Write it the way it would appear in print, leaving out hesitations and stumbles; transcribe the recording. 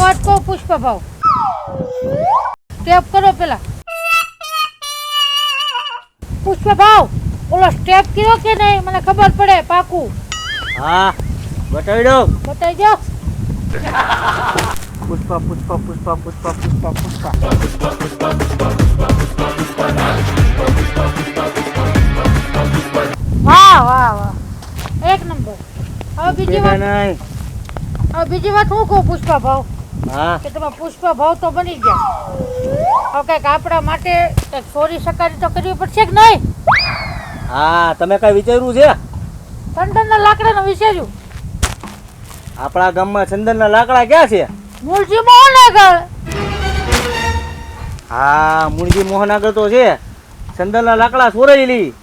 વાત કહું પુષ્પા ભાવ, સ્ટેપ કરો પેલા. પુષ્પા ભાવ, ઓલો સ્ટેપ કર્યો કે નહીં મને ખબર પડે પાકું. હા બતાવી દો. બતાવી દો. પુષ્પા પુષ્પા પુષ્પા પુષ્પા પુષ્પા પુષ્પા. વાહ વાહ વાહ, એક નંબર. હવે બીજી વાત, નહીં. હવે બીજી વાત હું કહું પુષ્પા ભાવ, હા કે તમે પુષ્પા ભાવ તો બની ગયા, હવે કંઈક આપણા માટે કંઈક ચોરી સકારી તો કરવી પડશે કે નહીં? હા તમે કઈ વિચાર્યું છે? ચંદનના લાકડાનું વિચાર્યું. આપણા ગામમાં ચંદનના લાકડા ક્યાં છે? મૂળજી મોહન આગળ. હા મૂળજી મોહન આગળ તો છે. ચંદનના લાકડા સોરેલી.